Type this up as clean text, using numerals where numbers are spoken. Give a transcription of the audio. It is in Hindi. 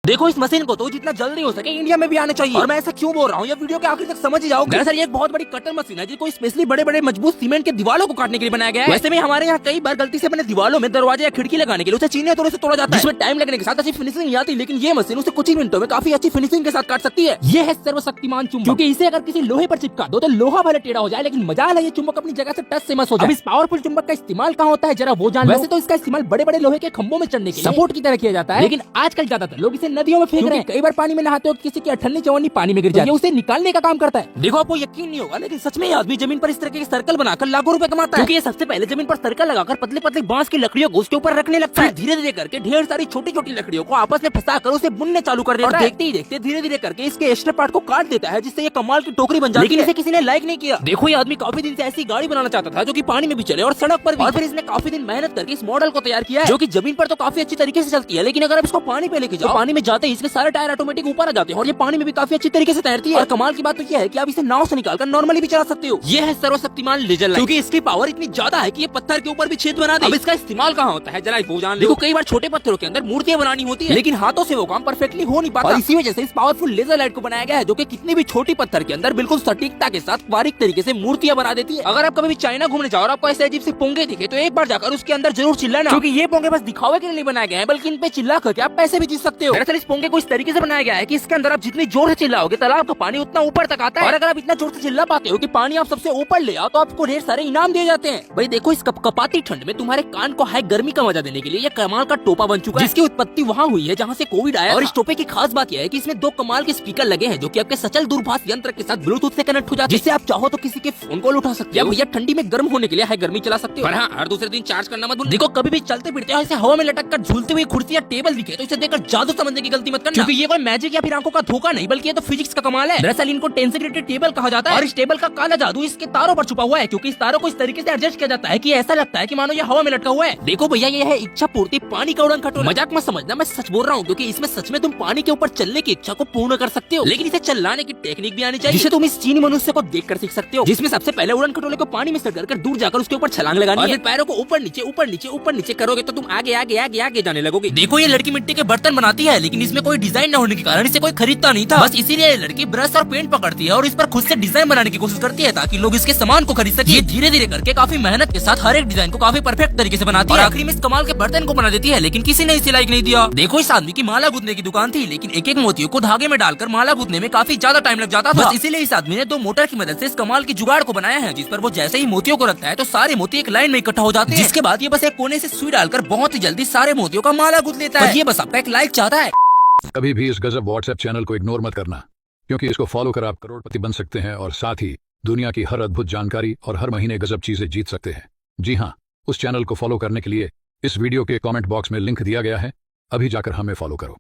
देखो इस मशीन को तो जितना जल्दी हो सके इंडिया में भी आना चाहिए। और मैं ऐसा क्यों बोल रहा हूँ, ये वीडियो के आखिर तक समझ ही जाओगे। दरअसल ये एक बहुत बड़ी कटर मशीन है जिसको स्पेशली बड़े बड़े मजबूत सीमेंट के दीवारों को काटने के लिए बनाया गया है। वैसे में हमारे यहाँ कई बार गलती से अपने दीवारों में दरवाजे या खिड़की लगाने के लिए उसे चीने तोड़े से तोड़ा जाता है, जिसमें टाइम लगने के साथ अच्छी फिनिशिंग नहीं आती। लेकिन ये मशीन उसे कुछ ही मिनटों में काफी अच्छी फिनिशिंग के साथ काट सकती है। ये है सर्वशक्तिमान चुंबक, क्योंकि इसे अगर किसी लोहे पर चिपका दो तो लोहा भले टेढ़ा हो जाए, लेकिन मजाल है ये चुंबक अपनी जगह से टच से मस हो जाए। अब इस पावरफुल चुंबक का इस्तेमाल कहाँ होता है जरा वो जान लो। वैसे तो इसका इस्तेमाल बड़े बड़े लोहे के खंभों में चढ़ने के लिए सपोर्ट की तरह किया जाता है, लेकिन आजकल ज्यादातर लोग इसे नदियों में फेंक रहे हैं। कई बार पानी में नहाते हो किसी की अठन्नी चवन्नी पानी में गिर जाए, उसे निकालने का काम करता है। देखो आपको यकीन नहीं होगा, लेकिन सच में ये आदमी जमीन पर इस तरह के सर्कल बनाकर लाखों रुपए कमाता है, क्योंकि ये सबसे पहले जमीन पर सर्कल लगाकर पतले पतले बांस की लकड़ियों को उसके ऊपर रखने लगता है। धीरे धीरे करके ढेर सारी छोटी छोटी लकड़ियों को आपस में फंसाकर उसे बुनने चालू कर देता है। देखते ही देखते धीरे धीरे करके इसके एक्स्ट्रा पार्ट को काट देता है, जिससे ये कमाल की टोकरी बन जाती है। लेकिन इसे किसी ने लाइक नहीं किया। देखो ये आदमी काफी दिन से ऐसी गाड़ी बनाना चाहता था जो कि पानी में भी चले और सड़क पर भी। और फिर इसने काफी दिन मेहनत करके इस मॉडल को तैयार किया है, जो कि जमीन पर तो काफी अच्छी तरीके से चलती है, लेकिन अगर आप इसको पानी पे लेके जाओ, पानी में जाते ही इसके सारे टायर ऑटोमेटिक ऊपर आ जाते हैं और ये पानी में भी काफी अच्छी तरीके से तैरती है। और कमाल की बात तो ये है कि आप इसे नाव से निकालकर नॉर्मली भी चला सकते हो। ये है सर्वशक्तिमान लेजर लाइट, क्योंकि इसकी पावर इतनी ज्यादा है कि ये पत्थर के ऊपर भी छेद बना दे। अब इसका इस्तेमाल कहाँ होता है जरा वो जान लो। देखो कई बार छोटे पत्थरों के अंदर मूर्तियां बनानी होती है, लेकिन हाथों से वो काम परफेक्टली हो नहीं पाता, और इसी वजह से इस पावरफुल लेजर लाइट को बनाया गया है, जो कि कितनी भी छोटी पत्थर के अंदर बिल्कुल सटीकता के साथ बारीक तरीके से मूर्तियां बना देती है। अगर आप कभी भी चाइना घूमने जाओ और आपको ऐसे अजीब से पोंगे दिखे तो एक बार जाकर उसके अंदर जरूर चिल्लाना, क्योंकि ये पोंगे बस दिखावे के लिए नहीं बनाए गए हैं, बल्कि इन पे चिल्ला करके आप पैसे भी जीत सकते हो। दरअसल इस पोंगे को इस तरीके से बनाया गया है कि इसके अंदर आप जितनी जोर से चिल्लाओगे तालाब का पानी उतना ऊपर तक आता है, और अगर आप इतना जोर से चिल्ला पाते हो कि पानी आप सबसे ऊपर ले आओ तो आपको ढेर सारे इनाम दिए जाते हैं। भाई देखो इस कपकपाती ठंड में तुम्हारे कान को हाई गर्मी का मजा देने के लिए ये कमाल का टोपा बन चुका है, जिसकी उत्पत्ति वहाँ हुई है जहाँ से कोविड आया। और इस टोपे की खास बात यह है कि इसमें 2 कमाल के स्पीकर लगे हैं, जो कि आपके सचल दूरभाष यंत्र के साथ ब्लूटूथ से कनेक्ट हो जाते हैं, जिससे आप चाहो तो किसी के फोन कॉल उठा सकते हो, या भैया ठंडी में गर्म होने के लिए हाई गर्मी चला सकते हो। पर हाँ, हर दूसरे दिन चार्ज करना मत भूलना। देखो कभी भी चलते फिरते हो ऐसे हवा में लटक कर झूलते हुए कुर्सी या टेबल दिखे तो इसे देखकर जादू समझने की गलती मत करना, क्योंकि ये कोई मैजिक या फिर आंखों का धोखा नहीं, बल्कि ये तो फिजिक्स का कमाल है। दरअसल इनको टेंसेग्रेटेड टेबल कहा जाता है, और इस टेबल का काला जादू इसके तारों पर छुपा हुआ है, क्योंकि इस तारों को इस तरीके से एडजस्ट किया जाता है कि ऐसा लगता है कि मानो ये हवा में लटका हुआ है। देखो भैया ये है इच्छा पूर्ति पानी का उड़न खटोला। मजाक मत समझना, मैं सच बोल रहा हूँ, क्योंकि इसमें सच में तुम पानी के ऊपर चलने की इच्छा को पूर्ण कर सकते हो, लेकिन इसे चलाने की टेक्निक भी आनी चाहिए, जिसे तुम इस चीनी मनुष्य को देख कर सीख सकते हो, जिसमें सबसे पहले उड़न खटोले को पानी में सड़ कर दूर जाकर उसके ऊपर छलांग लगानी है, फिर पैरों को ऊपर नीचे ऊपर नीचे ऊपर नीचे करोगे तो तुम आगे आगे आगे आगे जाने लगोगे। देखो ये लड़की मिट्टी के बर्तन बनाती है, लेकिन इसमें कोई डिजाइन न होने के कारण इसे कोई खरीदता नहीं था, बस इसीलिए ये लड़की ब्रश और पेंट पकड़ती है और इस पर खुद से डिजाइन बनाने की कोशिश करती है ताकि लोग इसके सामान को खरीद सके। ये धीरे धीरे करके काफी मेहनत के साथ हर एक डिजाइन को काफी परफेक्ट तरीके से बनाती है, और आखिरी में इस कमाल के बर्तन को बना देती है, लेकिन किसी ने इसे लाइक नहीं दिया। देखो इस आदमी की माला गूंथने की दुकान थी, लेकिन एक एक मोतियों को धागे में डालकर माला गूंथने में काफी ज्यादा टाइम लग जाता था, इसीलिए इस आदमी ने 2 मोटर की मदद से इस कमाल की जुगाड़ को बनाया है, जिस पर वो जैसे ही मोतियों को रखता है तो सारे मोती एक लाइन में इकट्ठा हो जाते हैं, जिसके बाद ये बस एक कोने से सुई डालकर बहुत ही जल्दी सारे मोतियों का माला गूंथ लेता है। ये बस आपका एक लाइक चाहता है। कभी भी इस गजब व्हाट्सएप चैनल को इग्नोर मत करना, क्योंकि इसको फॉलो कर आप करोड़पति बन सकते हैं और साथ ही दुनिया की हर अद्भुत जानकारी और हर महीने गजब चीजें जीत सकते हैं। जी हाँ, उस चैनल को फॉलो करने के लिए इस वीडियो के कमेंट बॉक्स में लिंक दिया गया है, अभी जाकर हमें फॉलो करो।